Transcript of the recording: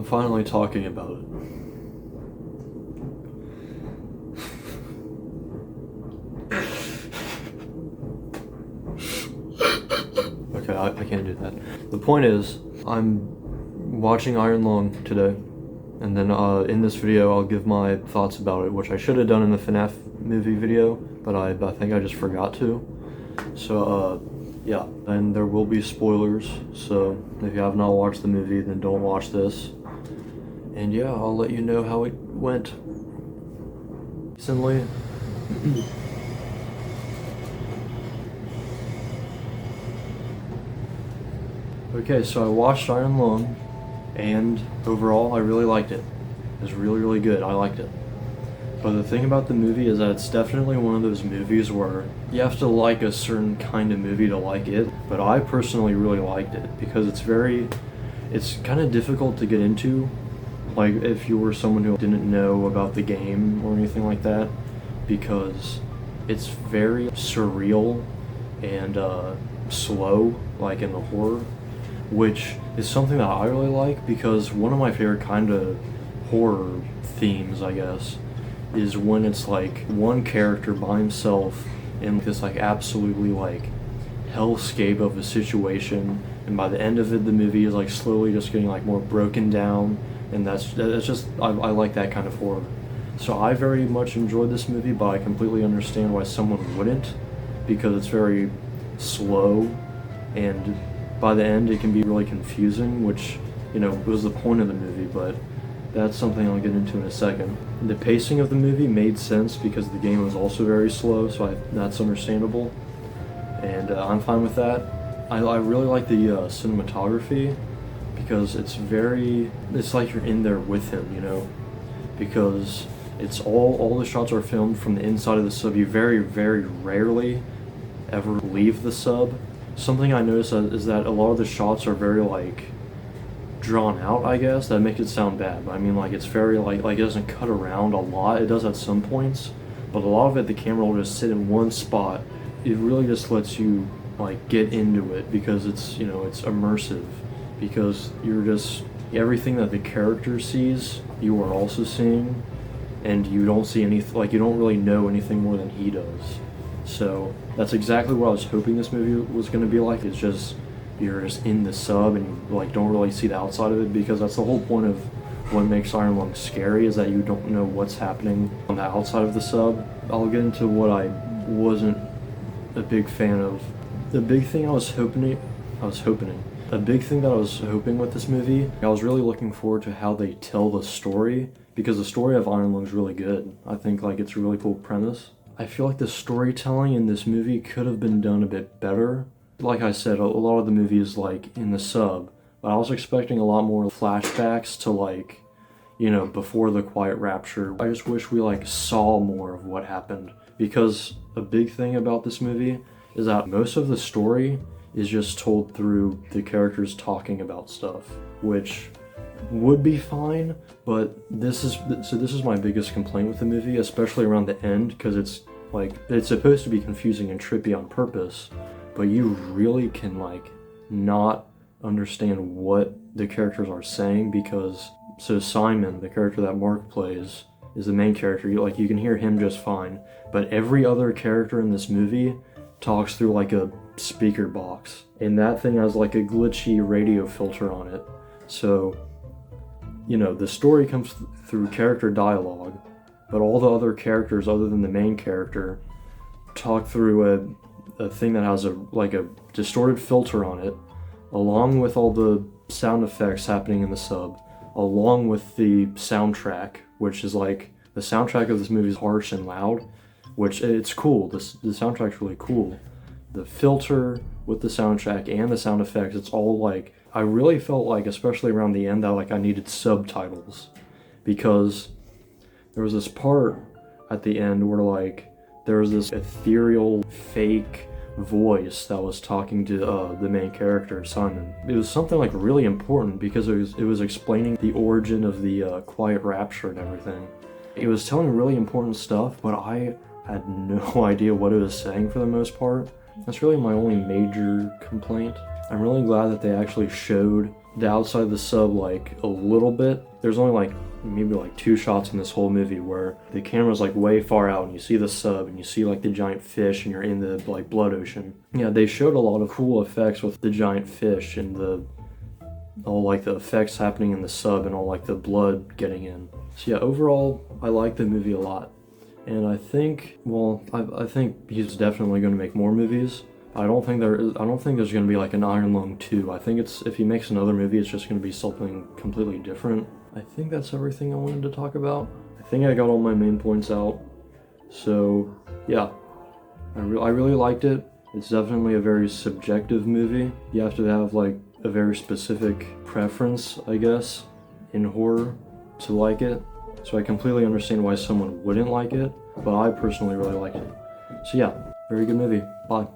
finally talking about it. Okay, I can't do that. The point is, I'm watching Iron Lung today, and then in this video I'll give my thoughts about it, which I should have done in the FNAF movie video, but I think I just forgot to. So yeah, and there will be spoilers, so if you have not watched the movie, then don't watch this. And yeah, I'll let you know how it went. Recently. Okay, so I watched Iron Lung, and overall I really liked it. It was really, really good. I liked it. But the thing about the movie is that it's definitely one of those movies where you have to like a certain kind of movie to like it. But I personally really liked it because it's kind of difficult to get into. Like if you were someone who didn't know about the game or anything like that, because it's very surreal and slow, like in the horror, which is something that I really like because one of my favorite kind of horror themes, I guess, is when it's like one character by himself in this like absolutely like hellscape of a situation, and by the end of it the movie is like slowly just getting like more broken down, and that's just I like that kind of horror. So I very much enjoyed this movie, but I completely understand why someone wouldn't, because it's very slow, and by the end it can be really confusing, which, you know, was the point of the movie, but that's something I'll get into in a second. The pacing of the movie made sense because the game was also very slow, so that's understandable, and I'm fine with that. I really like the cinematography because it's like you're in there with him, you know, because it's all the shots are filmed from the inside of the sub. You very, very rarely ever leave the sub. Something I noticed is that a lot of the shots are very like drawn out, I guess. That makes it sound bad, but I mean like it's very like it doesn't cut around a lot. It does at some points, but a lot of it the camera will just sit in one spot. It really just lets you like get into it because it's, you know, it's immersive, because you're just, everything that the character sees you are also seeing, and you don't see anything, like you don't really know anything more than he does. So that's exactly what I was hoping this movie was going to be like. It's just, you're just in the sub and you like don't really see the outside of it, because that's the whole point of what makes Iron Lung scary, is that you don't know what's happening on the outside of the sub. I'll get into what I wasn't a big fan of. The big thing a big thing that I was hoping with this movie, I was really looking forward to how they tell the story, because the story of Iron Lung is really good. I think like it's a really cool premise. I feel like the storytelling in this movie could have been done a bit better. Like I said, a lot of the movie is like in the sub, but I was expecting a lot more flashbacks to like, you know, before the Quiet Rapture. I just wish we like saw more of what happened, because a big thing about this movie is that most of the story is just told through the characters talking about stuff, which would be fine, but this is my biggest complaint with the movie, especially around the end, because it's like, it's supposed to be confusing and trippy on purpose, but you really can like not understand what the characters are saying, because so Simon, the character that Mark plays, is the main character. You can hear him just fine, but every other character in this movie talks through like a speaker box, and that thing has like a glitchy radio filter on it. So, you know, the story comes through character dialogue, but all the other characters other than the main character talk through a thing that has a distorted filter on it, along with all the sound effects happening in the sub, along with the soundtrack, which is like, the soundtrack of this movie is harsh and loud, which it's cool. The soundtrack's really cool. The filter with the soundtrack and the sound effects, it's all like, I really felt like, especially around the end, that like I needed subtitles, because there was this part at the end where like there was this ethereal fake voice that was talking to the main character, Simon. It was something like really important, because it was explaining the origin of the Quiet Rapture and everything. It was telling really important stuff, but I had no idea what it was saying for the most part. That's really my only major complaint. I'm really glad that they actually showed the outside of the sub like a little bit. There's only like maybe like 2 shots in this whole movie where the camera's like way far out and you see the sub and you see like the giant fish and you're in the like blood ocean. Yeah, they showed a lot of cool effects with the giant fish and all like the effects happening in the sub and all like the blood getting in. So yeah, overall I like the movie a lot. And I think, well, I think he's definitely going to make more movies. I don't think there's going to be like an Iron Lung 2. I think if he makes another movie, it's just going to be something completely different. I think that's everything I wanted to talk about. I think I got all my main points out. So, yeah, I really liked it. It's definitely a very subjective movie. You have to have like a very specific preference, I guess, in horror to like it. So I completely understand why someone wouldn't like it, but I personally really like it. So yeah, very good movie. Bye.